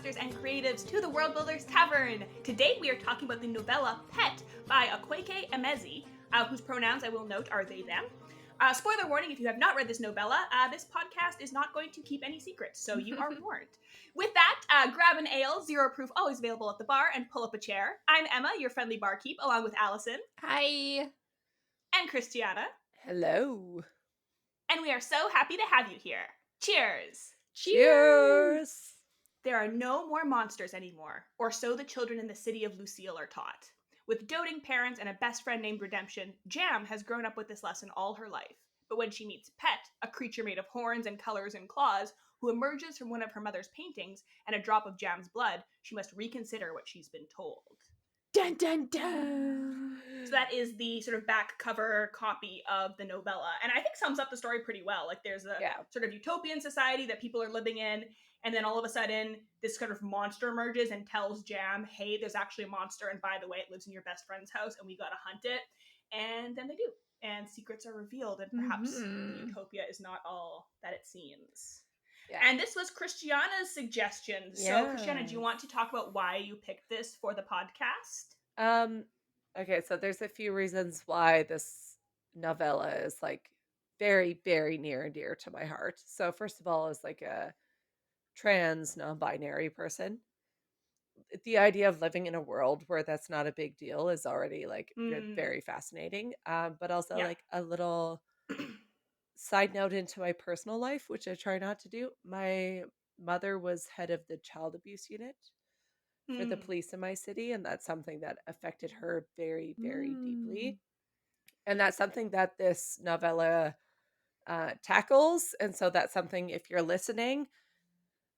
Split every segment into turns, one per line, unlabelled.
podcasters and creatives to the World Builders Tavern. Today we are talking about the novella Pet by Akwaeke Emezi, whose pronouns I will note are they, them. Spoiler warning, if you have not read this novella, this podcast is not going to keep any secrets, so you are warned. With that, grab an ale, zero proof, always available at the bar, and pull up a chair. I'm Emma, your friendly barkeep, along with Allison.
Hi.
And Christiana.
Hello.
And we are so happy to have you here. Cheers!
Cheers!
There are no more monsters anymore, or so the children in the city of Lucille are taught. With doting parents and a best friend named Redemption, Jam has grown up with this lesson all her life. But when she meets Pet, a creature made of horns and colors and claws, who emerges from one of her mother's paintings and a drop of Jam's blood, she must reconsider what she's been told.
Dun dun dun!
So that is the sort of back cover copy of the novella, and I think sums up the story pretty well. Like, there's a sort of utopian society that people are living in, and then all of a sudden, this kind of monster emerges and tells Jam, hey, there's actually a monster, and by the way, it lives in your best friend's house, and we gotta hunt it. And then they do, and secrets are revealed, and perhaps the utopia is not all that it seems. Yeah. And this was Christiana's suggestion. So, Christiana, do you want to talk about why you picked this for the podcast?
Okay, so there's a few reasons why this novella is like very, very near and dear to my heart. So first of all, as like a trans non-binary person, the idea of living in a world where that's not a big deal is already like very fascinating. But also like a little side note into my personal life, which I try not to do. My mother was head of the child abuse unit for the police in my city, and that's something that affected her very, very deeply. And that's something that this novella tackles. And so that's something, if you're listening,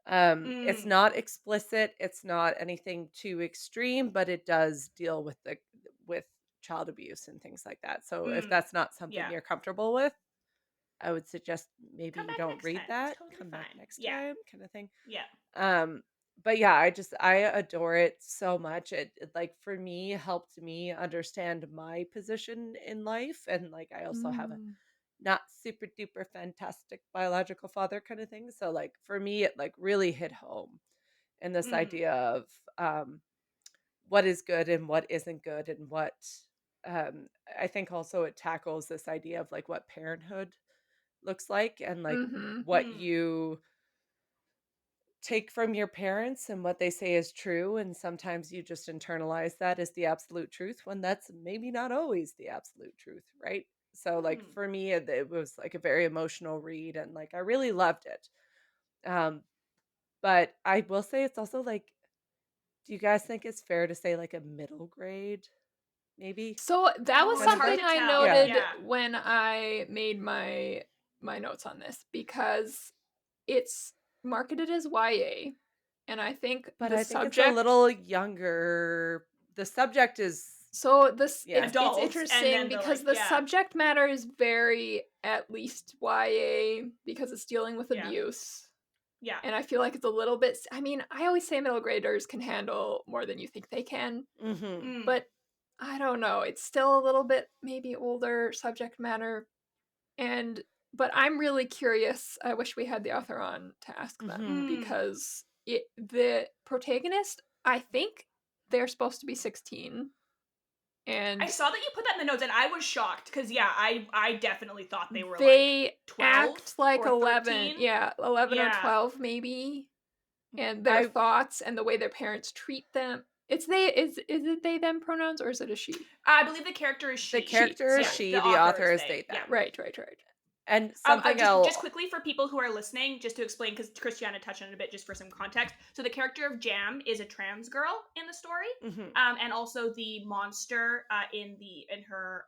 it's not explicit, it's not anything too extreme, but it does deal with child abuse and things like that. So if that's not something you're comfortable with, I would suggest maybe you don't read that. Come back next time, kind of thing. But yeah, I adore it so much. It like for me helped me understand my position in life, and like I also have a not super duper fantastic biological father kind of thing. So like for me it like really hit home in this idea of what is good and what isn't good, and what I think also it tackles this idea of like what parenthood looks like, and like what you take from your parents and what they say is true, and sometimes you just internalize that as the absolute truth when that's maybe not always the absolute truth, right? So like for me it was like a very emotional read, and like I really loved it. But I will say it's also like, do you guys think it's fair to say like a middle grade maybe?
So that was something I noted when I made my notes on this, because it's marketed as YA, and I think
it's a little younger. The subject is
it's interesting because the subject matter is very at least YA because it's dealing with abuse. Yeah. And I feel like it's a little bit, I mean, I always say middle graders can handle more than you think they can. But I don't know. It's still a little bit maybe older subject matter. But I'm really curious. I wish we had the author on to ask them, because the protagonist, I think they're supposed to be 16. And
I saw that you put that in the notes, and I was shocked because I definitely thought they were
like 12
act
like
or
11, 11 or 12 maybe, and their thoughts and the way their parents treat them. Is it they them pronouns, or is it a she?
I believe the character is she.
The character is she. The author is they them.
Yeah.
Right.
And something else.
Just quickly for people who are listening, just to explain, because Christiana touched on it a bit, just for some context. So the character of Jam is a trans girl in the story, and also the monster in her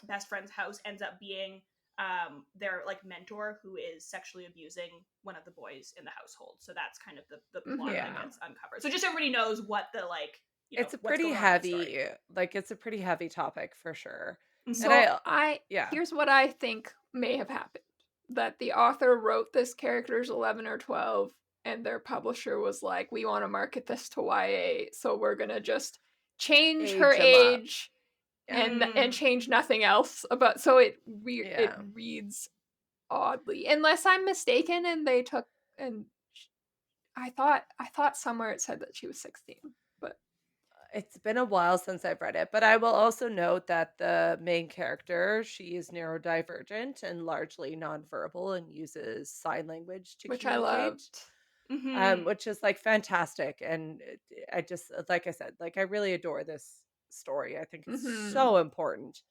best friend's house ends up being their like mentor, who is sexually abusing one of the boys in the household. So that's kind of the plot that gets uncovered. So just so everybody knows what the like.
It's a pretty heavy, it's a pretty heavy topic for sure.
So here's what I think may have happened. That the author wrote this character's 11 or 12, and their publisher was like, we want to market this to YA, so we're going to just change her age and change nothing else. So it reads oddly. Unless I'm mistaken, and they took, and I thought somewhere it said that she was 16, but
it's been a while since I've read it. But I will also note that the main character, she is neurodivergent and largely nonverbal and uses sign language to
which
communicate.
I loved.
Which is like fantastic. And I just, like I said, like I really adore this story. I think it's so important.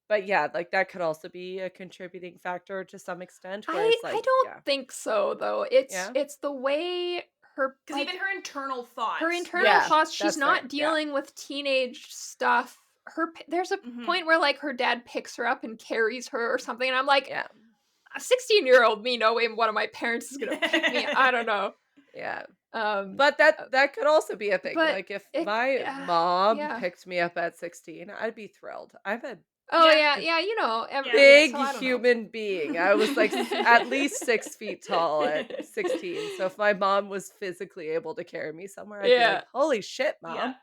But yeah, like that could also be a contributing factor to some extent. Where it's like,
I don't think so though. It's the way her,
because even her internal thoughts,
she's not dealing with teenage stuff. There's a point where like her dad picks her up and carries her or something, and I'm like, a 16-year-old me knowing one of my parents is gonna pick me. I don't know.
Yeah. But that could also be a thing. Like if my mom picked me up at 16, I'd be thrilled. I'm a
you know,
big human being. I was like at least 6 feet tall at 16. So if my mom was physically able to carry me somewhere, I'd be like, holy shit, mom.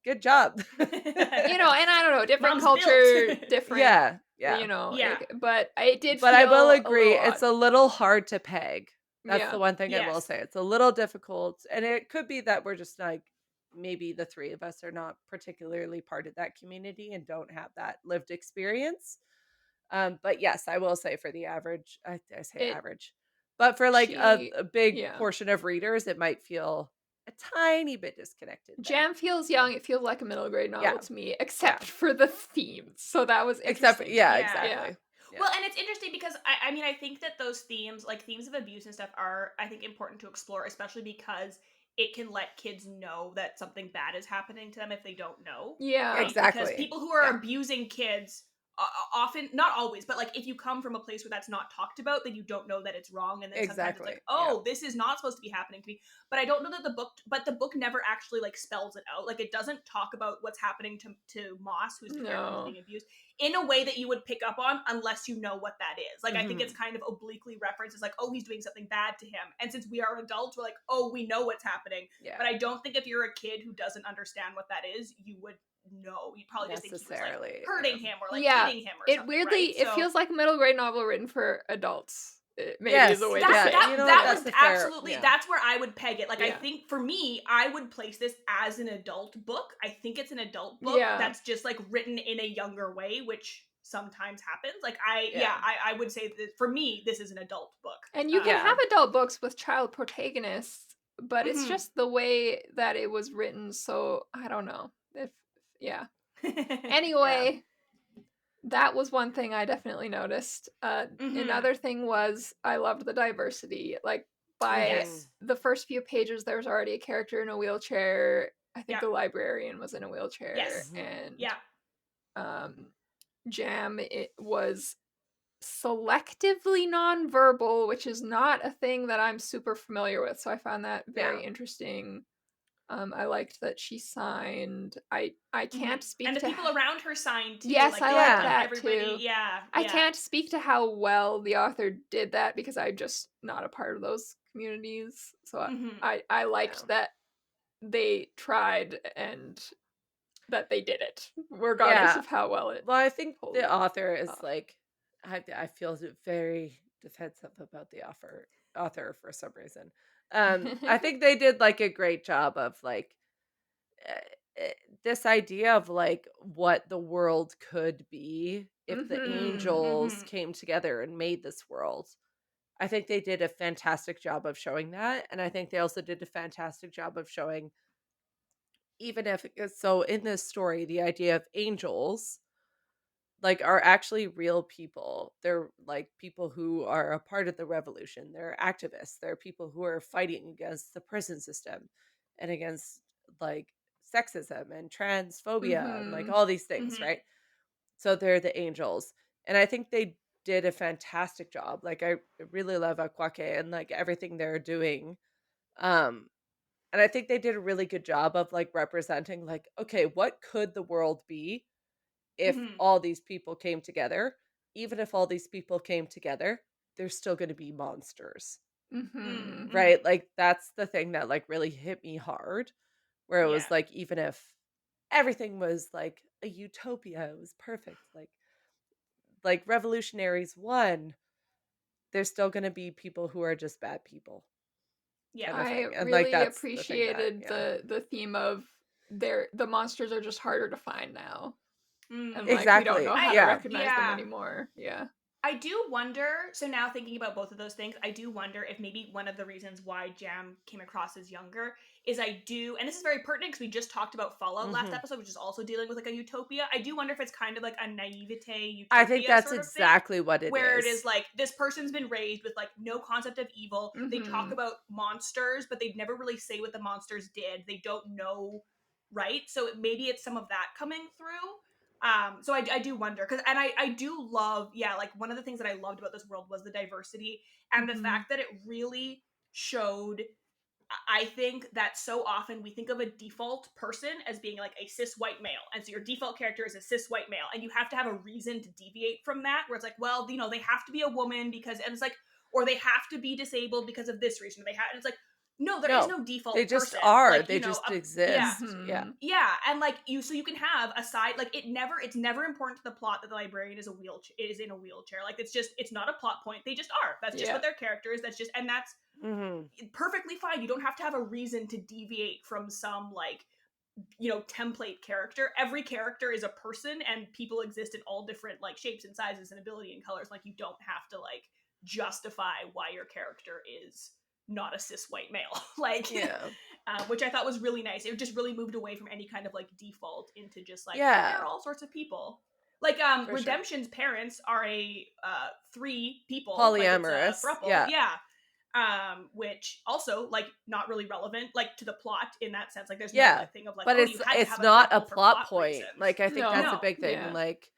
Good job.
You know, and I don't know, different culture, different. You know, but I did. But
I will agree, it's a little hard to peg. That's the one thing I will say. It's a little difficult, and it could be that we're just like, maybe the three of us are not particularly part of that community and don't have that lived experience. But yes, I will say for the average, I say average, but for like a big portion of readers, it might feel a tiny bit disconnected.
Jam feels young. It feels like a middle grade novel to me, except for the themes. So that was interesting.
Exactly.
Yeah. Well, and it's interesting because I mean, I think that those themes, like themes of abuse and stuff, are, I think, important to explore, especially because it can let kids know that something bad is happening to them if they don't know.
Yeah,
right? Because people who are abusing kids often, not always, but like if you come from a place where that's not talked about, then you don't know that it's wrong, and then sometimes it's like, oh, this is not supposed to be happening to me. But I don't know that the book never actually like spells it out. Like it doesn't talk about what's happening to Moss, who's the character who's being abused, in a way that you would pick up on unless you know what that is. Like I think it's kind of obliquely referenced as like, oh, he's doing something bad to him. And since we are adults, we're like, oh, we know what's happening. But I don't think if you're a kid who doesn't understand what that is, you would know. You probably just think he was like hurting him or like hitting him or something.
It weirdly,
right?
It feels like a middle grade novel written for adults. Maybe is the way
to say
it.
That was absolutely, that's where I would peg it. Like I think for me, I would place this as an adult book. I think it's an adult book that's just like written in a younger way, which sometimes happens. Like I would say that for me, this is an adult book.
And you can have adult books with child protagonists, but it's just the way that it was written. So I don't know if Anyway, that was one thing I definitely noticed. Another thing was I loved the diversity. Like by the first few pages, there was already a character in a wheelchair. I think the librarian was in a wheelchair. And Jam, it was selectively nonverbal, which is not a thing that I'm super familiar with. So I found that very interesting. I liked that she signed. I can't speak
and the
to
people around her signed too.
Yes,
like,
I like that
everybody,
too. I can't speak to how well the author did that because I'm just not a part of those communities. So I liked that they tried and that they did it, regardless of how well it.
Well, I think the author is like, I feel very defensive about the author for some reason. I think they did like a great job of like this idea of like what the world could be if the angels came together and made this world. I think they did a fantastic job of showing that, and I think they also did a fantastic job of showing, even if so in this story, the idea of angels like are actually real people. They're like people who are a part of the revolution. They're activists. They're people who are fighting against the prison system and against like sexism and transphobia and like all these things, right? So they're the angels. And I think they did a fantastic job. Like I really love Akwaeke and like everything they're doing. And I think they did a really good job of like representing like, okay, what could the world be if all these people came together? Even if all these people came together, there's still going to be monsters. Right? Like that's the thing that like really hit me hard, where it was like, even if everything was like a utopia, it was perfect, like revolutionaries won, there's still going to be people who are just bad people.
Yeah,
I really appreciated the theme of the monsters are just harder to find now. And like we don't know how to recognize them anymore. Yeah.
I do wonder, so now thinking about both of those things, I do wonder if maybe one of the reasons why Jam came across as younger is and this is very pertinent because we just talked about Fallout last episode, which is also dealing with like a utopia. I do wonder if it's kind of like a naivete utopia.
I think that's
sort of
exactly
thing,
what it
where
is.
Where it is like, this person's been raised with like no concept of evil. They talk about monsters, but they never really say what the monsters did. They don't know, right? So maybe it's some of that coming through. So I do wonder, because I do love, like one of the things that I loved about this world was the diversity and the fact that it really showed. I think that so often we think of a default person as being like a cis white male, and so your default character is a cis white male, and you have to have a reason to deviate from that, where it's like, well, they have to be a woman because, and it's like, or they have to be disabled because of this reason. And it's like, no, there is no default
they just
person.
are.
Like,
they just exist.
Yeah. And like so you can have a side, like it's never important to the plot that the librarian is in a wheelchair. Like it's not a plot point. They just are. That's just what their character is. That's perfectly fine. You don't have to have a reason to deviate from some like template character. Every character is a person, and people exist in all different like shapes and sizes and ability and colors. Like you don't have to like justify why your character is not a cis white male. Which I thought was really nice. It just really moved away from any kind of like default into just like they're all sorts of people. Like Redemption's parents are a 3 people,
polyamorous,
like which also like not really relevant like to the plot in that sense. Like there's no thing of like,
but it's not a plot point reasons. Like I think that's a big thing. Like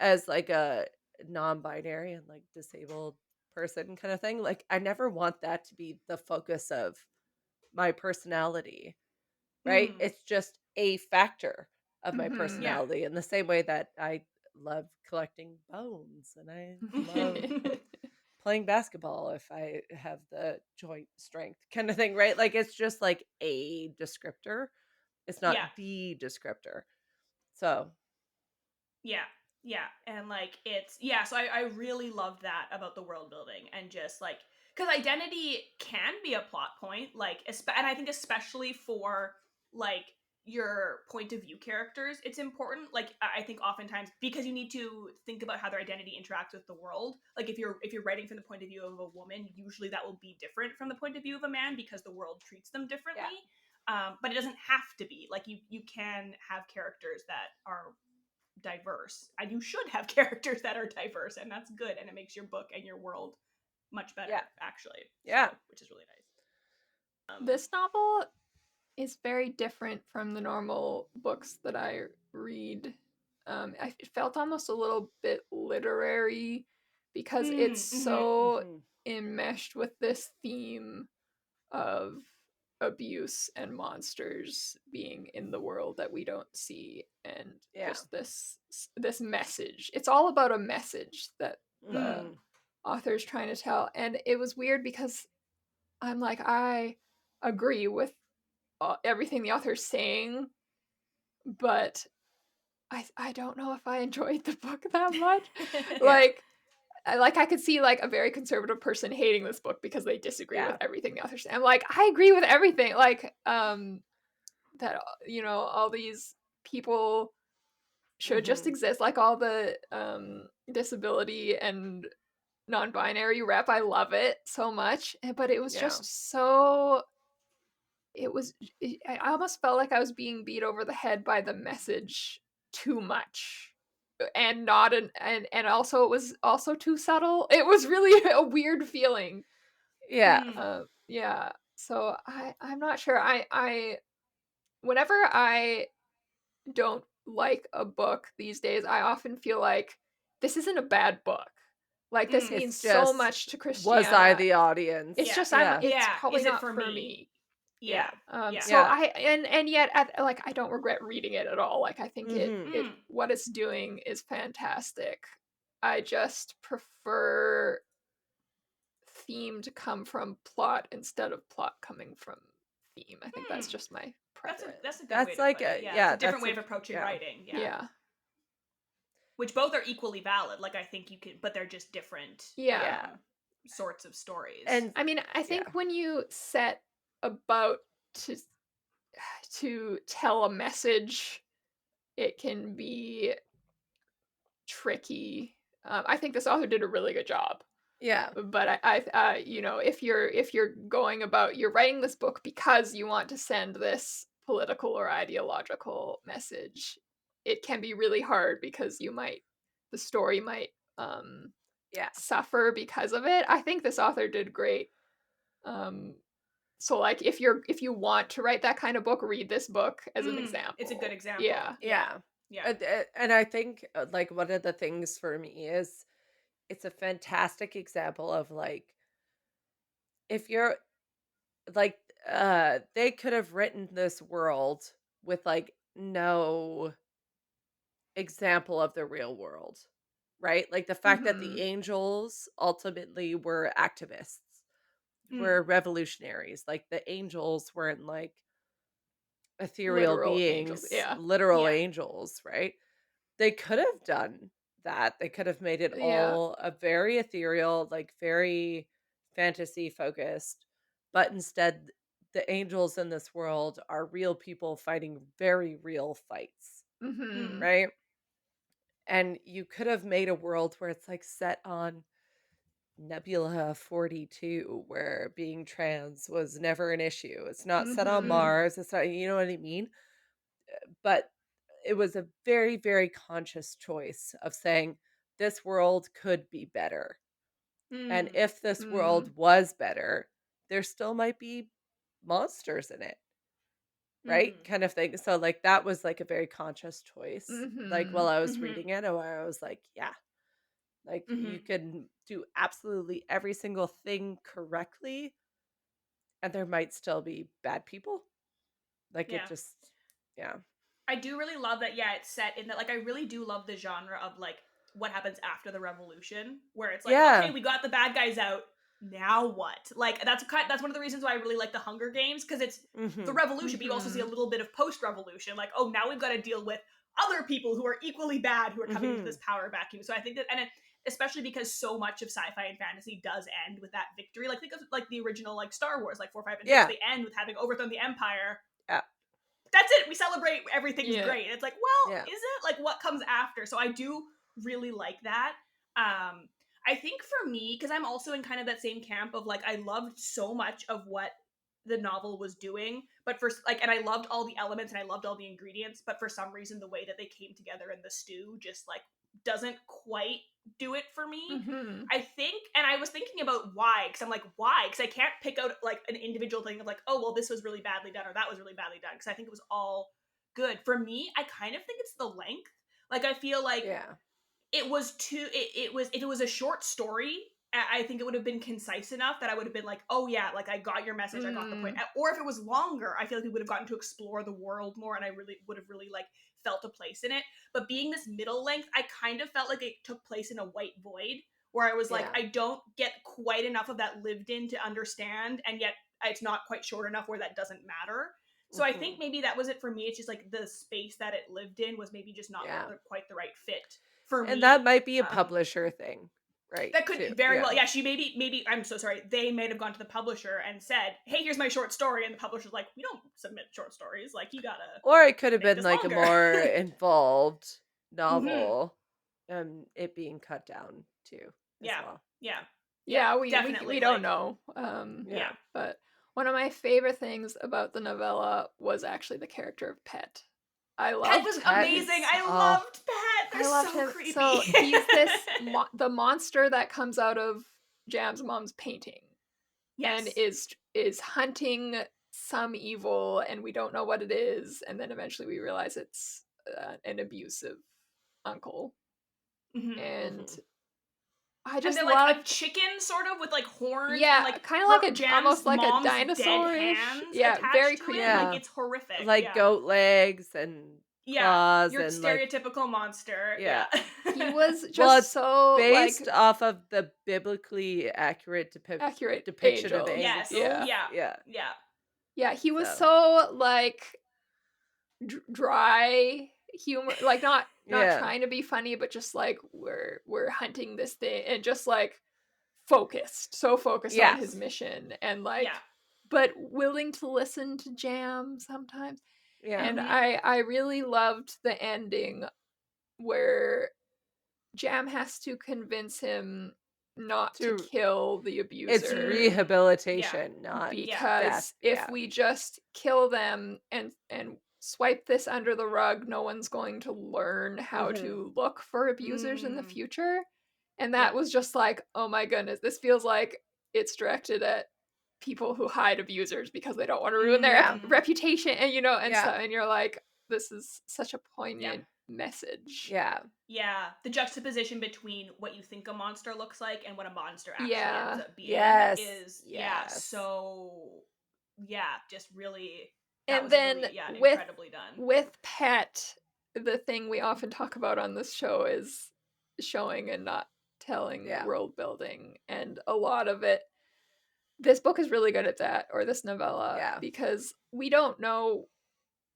as like a non-binary and like disabled person kind of thing, like I never want that to be the focus of my personality, right? It's just a factor of my personality, in the same way that I love collecting bones and I love playing basketball if I have the joint strength kind of thing, right? Like it's just like a descriptor. It's not the descriptor. So
and like it's so I really loved that about the world building, and just like because identity can be a plot point, like and I think especially for like your point of view characters, it's important. Like I think oftentimes because you need to think about how their identity interacts with the world. Like if you're writing from the point of view of a woman, usually that will be different from the point of view of a man because the world treats them differently. But it doesn't have to be. Like you can have characters that are diverse, and you should have characters that are diverse, and that's good, and it makes your book and your world much better, actually. Which is really nice.
This novel is very different from the normal books that I read. I felt almost a little bit literary because it's so enmeshed with this theme of abuse and monsters being in the world that we don't see, and just this message. It's all about a message that the author's trying to tell. And it was weird because I'm like, I agree with everything the author's saying, but I don't know if I enjoyed the book that much. I could see like a very conservative person hating this book because they disagree with everything the author said. I'm like, I agree with everything. Like, that all these people should just exist. Like all the disability and non-binary rep, I love it so much. But it was just so. I almost felt like I was being beat over the head by the message too much. And not and also it was also too subtle. It was really a weird feeling. So I'm not sure. I whenever I don't like a book these days, I often feel like this isn't a bad book. Like this means so much to Christiana.
Was I the audience?
It's just it's probably not for me. So and yet I don't regret reading it at all. Like I think it what it's doing is fantastic. I just prefer theme to come from plot instead of plot coming from theme. I think that's just my preference.
That's a good way to put it. It's a different way of approaching writing. Which both are equally valid. Like I think you can, but they're just different. sorts of stories.
And I mean, I think when you set about to tell a message, it can be tricky. I think this author did a really good job.
Yeah.
But I you know, if you're going about, you're writing this book because you want to send this political or ideological message, it can be really hard because the story might suffer because of it. I think this author did great. So like if you want to write that kind of book, read this book as an example.
It's a good example.
Yeah. And I think like one of the things for me is it's a fantastic example of like, if you're like, they could have written this world with like no example of the real world, right? Like the fact that the angels ultimately were activists, were revolutionaries. Like the angels weren't like ethereal
literal
beings,
angels.
literal angels, right? They could have done that. They could have made it all a very ethereal, like very fantasy focused, but instead the angels in this world are real people fighting very real fights, right? And you could have made a world where it's like set on Nebula 42, where being trans was never an issue. It's not set on Mars. It's not, you know what I mean? But it was a very, very conscious choice of saying this world could be better. And if this world was better, there still might be monsters in it. Right? Kind of thing. So like that was like a very conscious choice. Like while I was reading it, I was like, yeah. Like you can do absolutely every single thing correctly and there might still be bad people. Like it just
I do really love that, it's set in that, like, I really do love the genre of, like, what happens after the revolution, where it's like, okay, we got the bad guys out, now what? Like, that's one of the reasons why I really like the Hunger Games, because it's the revolution, but you also see a little bit of post-revolution, like, oh, now we've got to deal with other people who are equally bad, who are coming into this power vacuum. So I think that, and especially because so much of sci-fi and fantasy does end with that victory, like, think of, like, the original, like, Star Wars, like, 4, 5, and 6, they end with having overthrown the Empire. That's it. We celebrate. Everything's great. It's like, well, is it? Like, what comes after? So I do really like that. I think for me, because I'm also in kind of that same camp of like, I loved so much of what the novel was doing, but and I loved all the elements and I loved all the ingredients, but for some reason, the way that they came together in the stew just like doesn't quite do it for me. I think, and I was thinking about why, because I'm like, why? Because I can't pick out like an individual thing of like, oh, well, this was really badly done or that was really badly done, because I think it was all good. For me, I kind of think it's the length. Like, I feel like it was too, it was, if it was a short story, I think it would have been concise enough that I would have been like, oh yeah, like I got your message, I got the point. Or if it was longer, I feel like we would have gotten to explore the world more and I really would have really like felt a place in it. But being this middle length, I kind of felt like it took place in a white void where I was like, I don't get quite enough of that lived in to understand, and yet it's not quite short enough where that doesn't matter. So I think maybe that was it for me. It's just like the space that it lived in was maybe just not quite the right fit for me.
And that might be a publisher thing. Right.
That could very well. Yeah, she maybe I'm so sorry. They may have gone to the publisher and said, "Hey, here's my short story," and the publisher's like, "We don't submit short stories. Like, you gotta."
Or it could have been like longer. A more involved novel, it being cut down too. As well.
We don't know. But one of my favorite things about the novella was actually the character of Pet. I loved
Pet was amazing. I loved Pet. They're so him. Creepy.
So he's this the monster that comes out of Jam's mom's painting, and is hunting some evil, and we don't know what it is. And then eventually we realize it's an abusive uncle, and I just
and
love
like a chicken, sort of with like horns.
Yeah,
and like
kind of like
almost
like a dinosaur.
Yeah, very creepy. Like it's horrific.
Like goat legs and claws,
your
and
stereotypical like, monster. Yeah,
he was just so
based
like,
off of the biblically accurate depiction of angels.
Yeah, he was so like dry humor, like not trying to be funny, but just like we're hunting this thing, and just like so focused on his mission, and like but willing to listen to Jam sometimes. And I really loved the ending where Jam has to convince him not to kill the abuser.
It's rehabilitation, not
because if we just kill them and swipe this under the rug, no one's going to learn how to look for abusers in the future. And that was just like, oh my goodness, this feels like it's directed at people who hide abusers because they don't want to ruin their reputation, and stuff, and you're like, this is such a poignant message.
Yeah, the juxtaposition between what you think a monster looks like and what a monster actually ends up being is just really.
And then
really, incredibly done.
With Pet, the thing we often talk about on this show is showing and not telling world building, and a lot of it. This book is really good at that, or this novella, because we don't know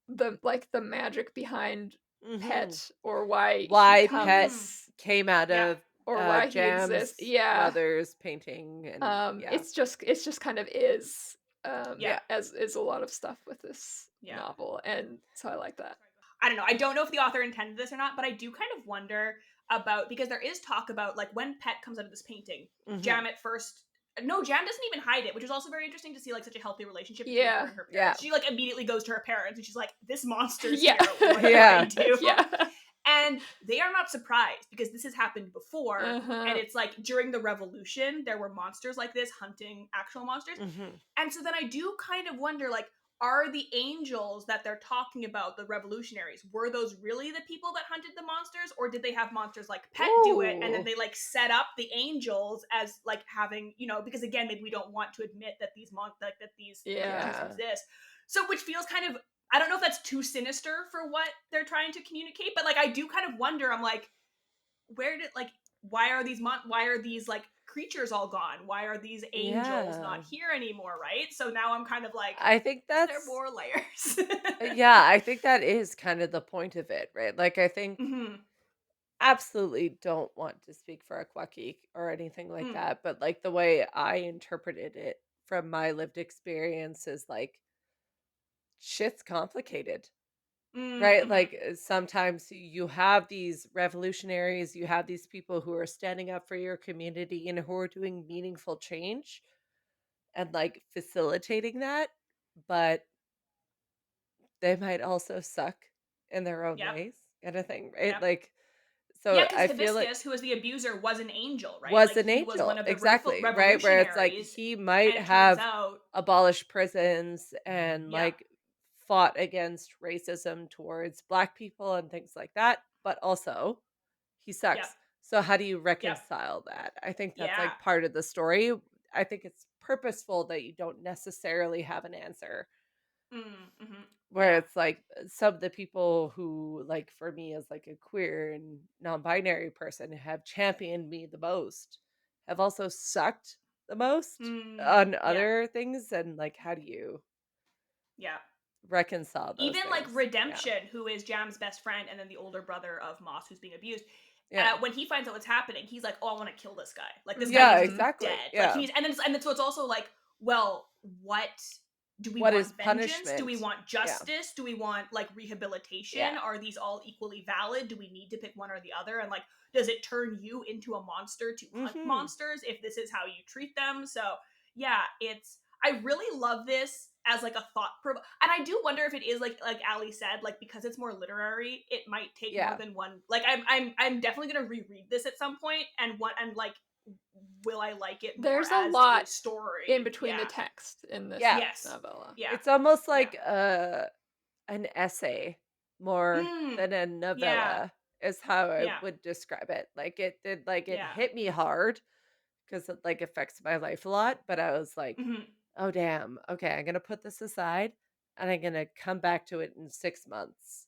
the magic behind Pet, or why
Pet came out of
or why
Jam's
he exists.
mother's painting, and
it's just kind of is as is a lot of stuff with this novel, and so I like that.
I don't know. I don't know if the author intended this or not, but I do kind of wonder about, because there is talk about like when Pet comes out of this painting, Jam at first. No, Jam doesn't even hide it, which is also very interesting to see, like, such a healthy relationship between her and her parents. She, like, immediately goes to her parents, and she's like, this monster's here. What do I do? And they are not surprised, because this has happened before, and it's like, during the Revolution, there were monsters like this hunting actual monsters. And so then I do kind of wonder, like, are the angels that they're talking about, the revolutionaries, were those really the people that hunted the monsters, or did they have monsters like Pet do it, and then they like set up the angels as like having, because again, maybe we don't want to admit that these exist. So, which feels kind of, I don't know if that's too sinister for what they're trying to communicate, but like I do kind of wonder. I'm like, why are these like creatures all gone? Why are these angels not here anymore, right? So now I'm kind of like,
I think that's
there more layers.
I think that is kind of the point of it, right? Like, I think absolutely don't want to speak for Akwaeke or anything like that, but like the way I interpreted it from my lived experience is like, shit's complicated. Right? Like, sometimes you have these revolutionaries, you have these people who are standing up for your community and who are doing meaningful change and like facilitating that, but they might also suck in their own ways, kind of thing, right? Like, so I feel like
Hibiscus, who was the abuser, was an angel, right?
Was
like,
an
he
angel,
was one of the
exactly, right? Where it's like he might have abolished prisons and like fought against racism towards Black people and things like that, but also he sucks. So how do you reconcile that? I think that's like part of the story. I think it's purposeful that you don't necessarily have an answer. Where it's like some of the people who, like, for me as like a queer and non-binary person, have championed me the most have also sucked the most on other things, and like, how do you reconcile those
even
things?
Like Redemption, who is Jam's best friend and then the older brother of Moss who's being abused, when he finds out what's happening, he's like, oh, I want to kill this guy, like this guy needs to be dead. Like, and so it's also like, well, what do we want? Vengeance?
Punishment?
Do we want justice? Do we want like rehabilitation? Are these all equally valid? Do we need to pick one or the other? And like, does it turn you into a monster to hunt monsters if this is how you treat them? So I really love this as like a and I do wonder if it is like Ali said, like, because it's more literary, it might take more than one. Like, I'm definitely gonna reread this at some point, and like, will I like it more?
There's a
as
lot
a story
in between the text in this novella.
It's almost like an essay more than a novella is how I would describe it. Like, it did, like, it hit me hard because it like affects my life a lot, but I was like, oh damn, okay, I'm gonna put this aside and I'm gonna come back to it in 6 months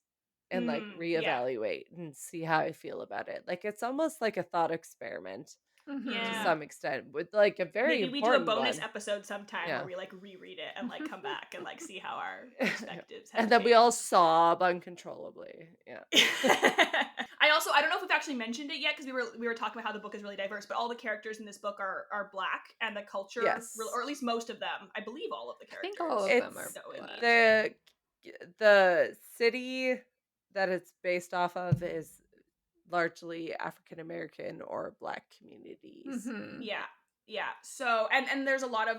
and like reevaluate and see how I feel about it. Like, it's almost like a thought experiment. to some extent, with like a very
maybe we do a bonus
one.
episode sometime where we like reread it and like come back and like see how our perspectives have
and then
changed.
We all sob uncontrollably.
I don't know if we've actually mentioned it yet, because we were talking about how the book is really diverse, but all the characters in this book are Black, and the culture, or at least most of them, I believe all of the characters.
I think all of them are
Black. The city that it's based off of is largely African American or Black communities.
Yeah. So and there's a lot of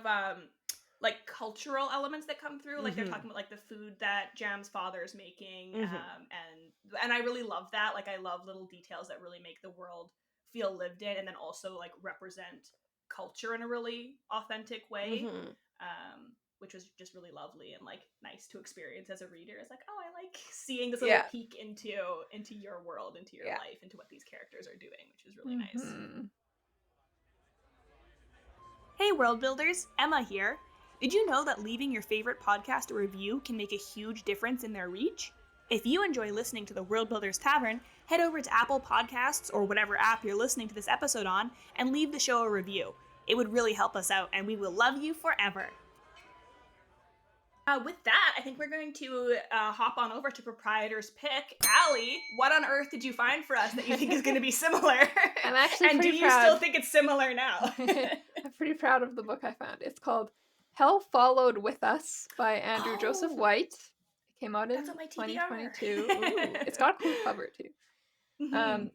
like cultural elements that come through, like they're talking about like the food that Jam's father is making, and I really love that. Like, I love little details that really make the world feel lived in, and then also like represent culture in a really authentic way, which was just really lovely and like nice to experience as a reader. It's like, oh, I like seeing this little peek into your world, into your life, into what these characters are doing, which is really nice. Hey world builders, Emma here. Did you know that leaving your favorite podcast a review can make a huge difference in their reach? If you enjoy listening to the World Builders Tavern, head over to Apple Podcasts or whatever app you're listening to this episode on and leave the show a review. It would really help us out, and we will love you forever. With that, I think we're going to hop on over to Proprietor's Pick. Allie, what on earth did you find for us that you think is going to be similar?
I'm actually
and
pretty
do you still think it's similar now?
I'm pretty proud of the book I found. It's called Hell Followed With Us by Andrew Joseph White. It came out in 2022. Ooh, it's got a cool cover too.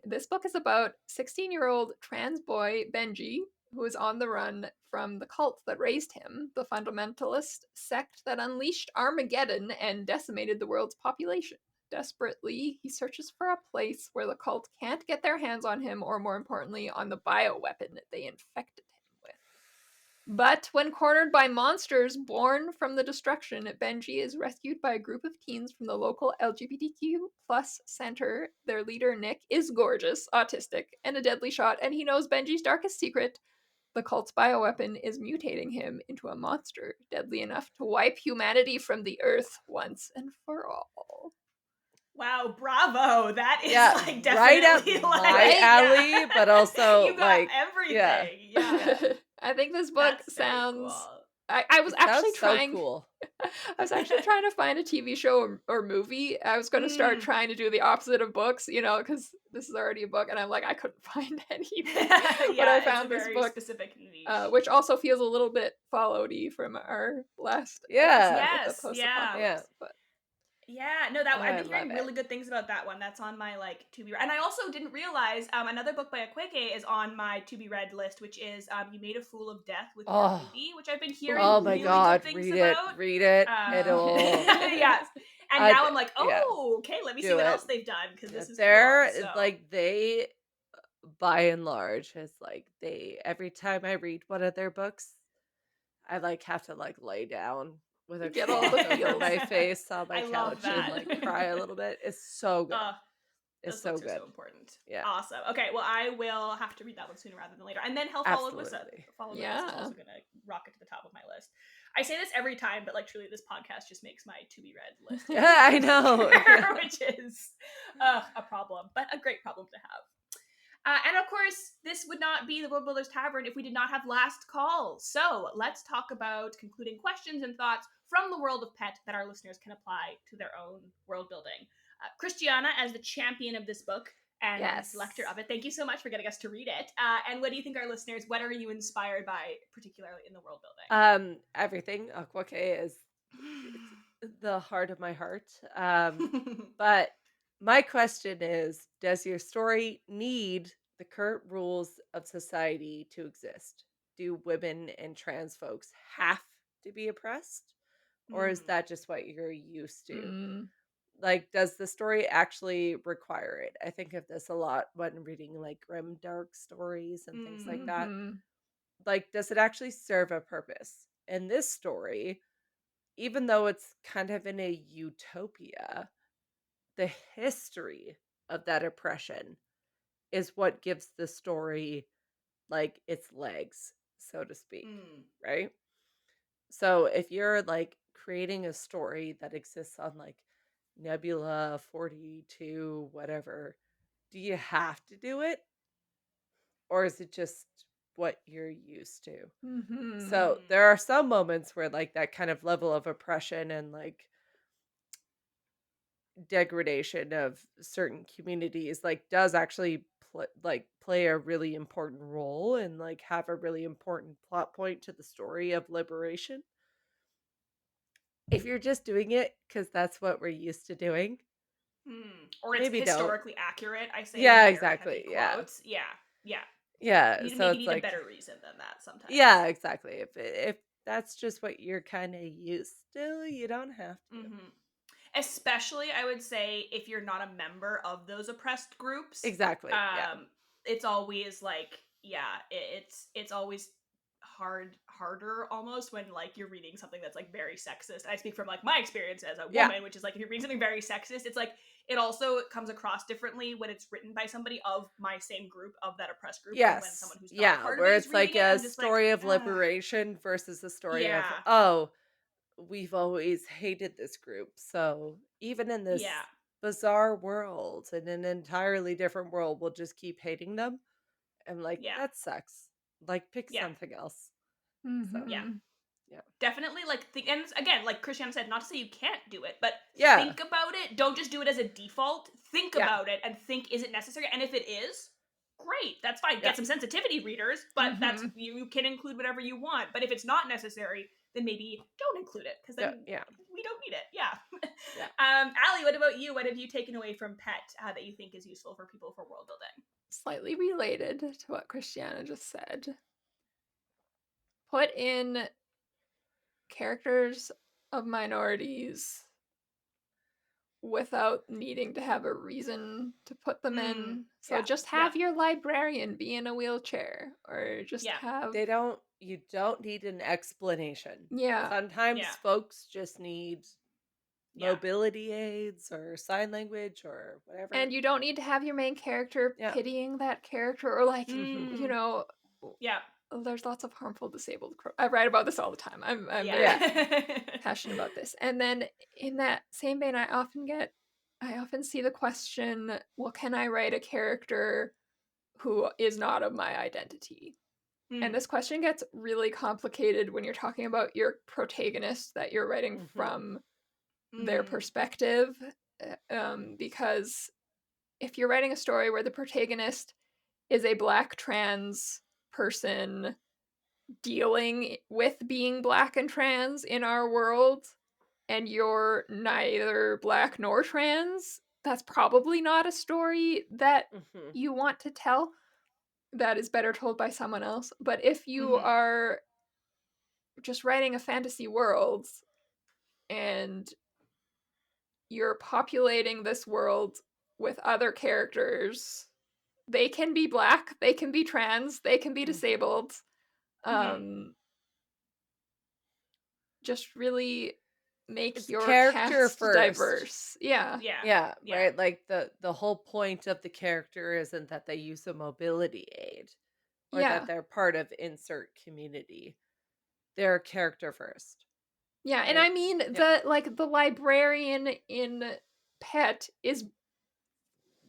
This book is about 16-year-old trans boy Benji, who is on the run from the cult that raised him, the fundamentalist sect that unleashed Armageddon and decimated the world's population. Desperately, he searches for a place where the cult can't get their hands on him, or more importantly, on the bioweapon that they infected him with. But when cornered by monsters born from the destruction, Benji is rescued by a group of teens from the local LGBTQ plus center. Their leader, Nick, is gorgeous, autistic, and a deadly shot, and he knows Benji's darkest secret. The cult's bioweapon is mutating him into a monster deadly enough to wipe humanity from the earth once and for all.
Wow, bravo! That is like definitely
right up my alley, but also
you got everything. Yeah.
I think this book sounds. Cool. I was actually trying.
So cool.
I was actually trying to find a TV show or movie. I was going to start trying to do the opposite of books, because this is already a book, and I'm like, I couldn't find anything. But I found this book,
specific niche.
Which also feels a little bit Fallout-y from our last
episode. But I've been hearing really good things about that one. That's on my like to be read. And I also didn't realize another book by Akwaeke is on my to be read list, which is You Made a Fool of Death with Your Baby, which I've been hearing really good things about.
Read it. It'll
yes. And now I'm like, okay, let me see what else they've done, because this is cool, so.
Like they, by and large, is like every time I read one of their books, I like have to like lay down with a cloth over my face on my couch and like cry a little bit. It's so good. It's so good.
So important. Yeah. Awesome. Okay, well, I will have to read that one sooner rather than later. And then Hell Followed With Us is also going to rocket to the top of my list. I say this every time, but like truly, this podcast just makes my to be read list.
Yeah, I know.
Which is a problem, but a great problem to have. And of course, this would not be the World Builders Tavern if we did not have last calls. So let's talk about concluding questions and thoughts from the world of pet that our listeners can apply to their own world building. Christiana, as the champion of this book and selector of it, thank you so much for getting us to read it. And what do you think our listeners, what are you inspired by, particularly in the world building?
Everything. Akwaeke is the heart of my heart. But my question is, does your story need the current rules of society to exist? Do women and trans folks have to be oppressed? Or is that just what you're used to? Like, does the story actually require it? I think of this a lot when reading like grim, dark stories and things like that. Like, does it actually serve a purpose? In this story, even though it's kind of in a utopia, the history of that oppression is what gives the story like its legs, so to speak, right? So if you're like creating a story that exists on like Nebula 42, whatever, do you have to do it? or is it just what you're used to?
Mm-hmm.
So there are some moments where like that kind of level of oppression and like degradation of certain communities like does actually play a really important role and like have a really important plot point to the story of liberation. If you're just doing it because that's what we're used to doing,
or it's
maybe don't.
historically accurate, I say in
Yeah,
very
exactly.
heavy
Yeah.
quotes. Yeah.
Yeah.
You
So
maybe
it's
need a
like,
better reason than that sometimes.
yeah, exactly. If that's just what you're kind of used to, you don't have to.
Especially, I would say, if you're not a member of those oppressed groups.
Exactly. Yeah.
It's always like, it's always harder almost when like you're reading something that's like very sexist. I speak from like my experience as a woman, which is like if you're reading something very sexist, it's like it also comes across differently when it's written by somebody of my same group, of that oppressed group, than when someone who's not part of
where
it is
it's like
reading it.
a
I'm just like,
story of liberation versus a story of,
yeah,
oh, we've always hated this group. So even in this
yeah,
bizarre world, in an entirely different world, we'll just keep hating them. I'm like,
yeah,
that sucks. Like, pick
yeah,
something else. So,
yeah.
Mm-hmm.
yeah.
Definitely, like, and again, like Christiana said, not to say you can't do it, but
Yeah.
think about it. Don't just do it as a default. Think
Yeah.
about it and think, is it necessary? And if it is, great, that's fine.
Yeah.
Get some sensitivity readers, but that's you can include whatever you want. But if it's not necessary, then maybe don't include it, because then we don't need it. Yeah.
Yeah.
Allie, what about you? What have you taken away from Pet that you think is useful for people for world building?
Slightly related to what Christiana just said. Put in characters of minorities without needing to have a reason to put them in. So just have your librarian be in a wheelchair, or just have
you don't need an explanation.
Yeah.
Sometimes folks just need mobility aids or sign language or whatever.
And you don't need to have your main character pitying that character, or like, you know, there's lots of harmful disabled I write about this all the time. I'm very passionate about this. And then in that same vein, I often see the question, well, can I write a character who is not of my identity? And this question gets really complicated when you're talking about your protagonist that you're writing from their perspective, because if you're writing a story where the protagonist is a Black trans person dealing with being Black and trans in our world, and you're neither Black nor trans, that's probably not a story that you want to tell. That is better told by someone else. But if you are just writing a fantasy world and you're populating this world with other characters, they can be Black, they can be trans, they can be disabled. Just really make your
character
cast
first.
Diverse. Yeah,
right. Like the whole point of the character isn't that they use a mobility aid or that they're part of insert community. They're a character first.
Yeah, right? And I mean the librarian in Pet is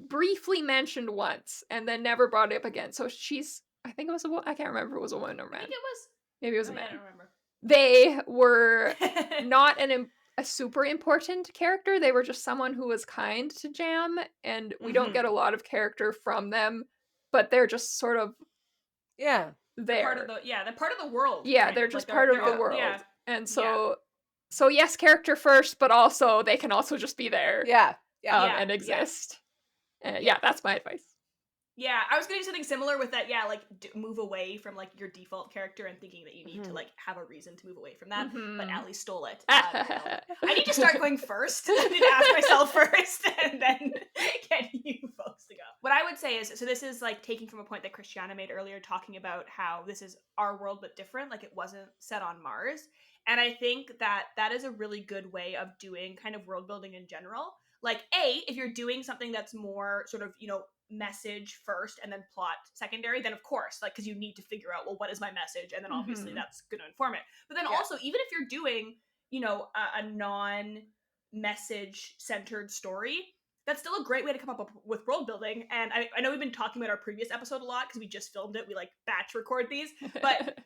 briefly mentioned once and then never brought up again. So she's, I think it was I can't remember if it was a woman or man.
I think it was.
Maybe it was a man.
I don't remember.
They were not a super important character. They were just someone who was kind to Jam, and we don't get a lot of character from them, but they're just sort of there.
They're part of the world.
Yeah, they're just part of the world. Yeah. And so yes, character first, but also they can also just be there. And exist. That's my advice.
Yeah, I was gonna do something similar with that. Yeah, like move away from like your default character and thinking that you need to like have a reason to move away from that. But Allie stole it. I need to start going first. I need to ask myself first, and then get you folks to go. What I would say is, so this is like taking from a point that Christiana made earlier, talking about how this is our world but different. Like it wasn't set on Mars, and I think that is a really good way of doing kind of world building in general. Like if you're doing something that's more sort of, message first and then plot secondary, then of course, like, because you need to figure out, well, what is my message, and then obviously that's going to inform it. But then also, even if you're doing a non-message centered story, that's still a great way to come up with world building. And I know we've been talking about our previous episode a lot because we just filmed it. We like batch record these, but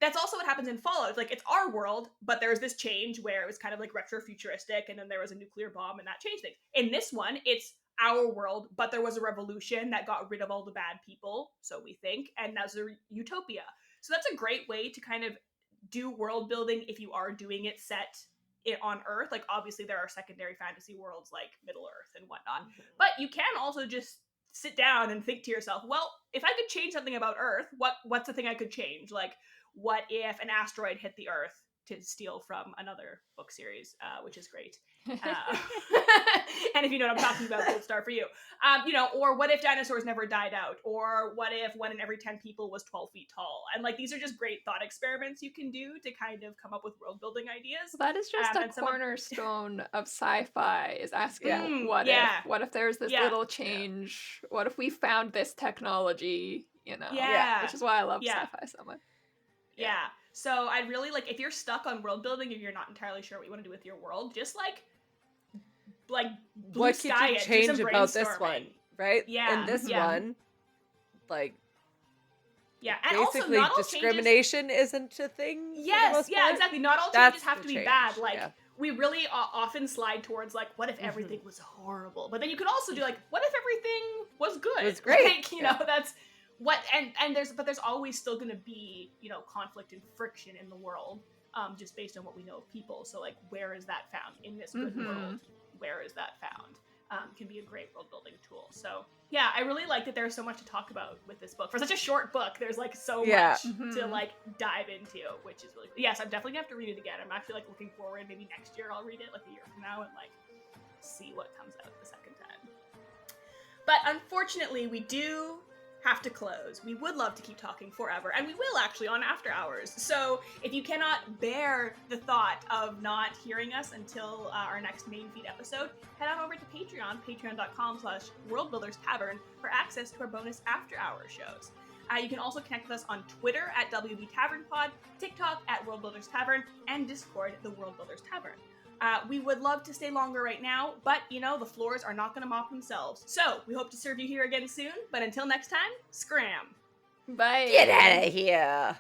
that's also what happens in Fallout. Like, it's our world, but there was this change where it was kind of like retro-futuristic, and then there was a nuclear bomb, and that changed things. In this one, it's our world, but there was a revolution that got rid of all the bad people, so we think, and that's a utopia. So that's a great way to kind of do world building if you are doing it set it on Earth. Like, obviously there are secondary fantasy worlds like Middle Earth and whatnot, but you can also just sit down and think to yourself, well, if I could change something about Earth, what's the thing I could change? Like, what if an asteroid hit the Earth, to steal from another book series, which is great. And if you know what I'm talking about, gold star for you. Or what if dinosaurs never died out? Or what if 1 in every 10 people was 12 feet tall? And like, these are just great thought experiments you can do to kind of come up with world building ideas.
Well, that is just a cornerstone of sci-fi, is asking what if there's this little change? Yeah. What if we found this technology? Which is why I love sci-fi so much.
Yeah. So I'd really like, if you're stuck on world building, if you're not entirely sure what you want to do with your world, just like blue
what
sky
could you change about this one, right?
Yeah.
In this one, like,
and
basically
also
discrimination isn't a thing.
Yes, exactly. Not all changes have to be bad. Like, we really often slide towards like, what if everything was horrible? But then you could also do like, what if everything was good?
It was great.
Like, that's what, and there's always still going to be, conflict and friction in the world, just based on what we know of people. So like, where is that found in this good world? Where is that found? Can be a great world building tool. So yeah, I really like that there's so much to talk about with this book. For such a short book, there's like so much to like dive into, which is really cool. Yes, I'm definitely gonna have to read it again. I'm actually like looking forward, maybe next year I'll read it, like a year from now, and like see what comes out the second time. But unfortunately, we do have to close. We would love to keep talking forever, and we will actually on After Hours. So if you cannot bear the thought of not hearing us until our next main feed episode, head on over to Patreon, patreon.com/worldbuilderstavern, for access to our bonus After Hours shows. You can also connect with us on Twitter at WBTavernPod, TikTok at WorldBuildersTavern, and Discord, the World Builders Tavern. We would love to stay longer right now, but, the floors are not going to mop themselves. So, we hope to serve you here again soon, but until next time, scram!
Bye!
Get out of here!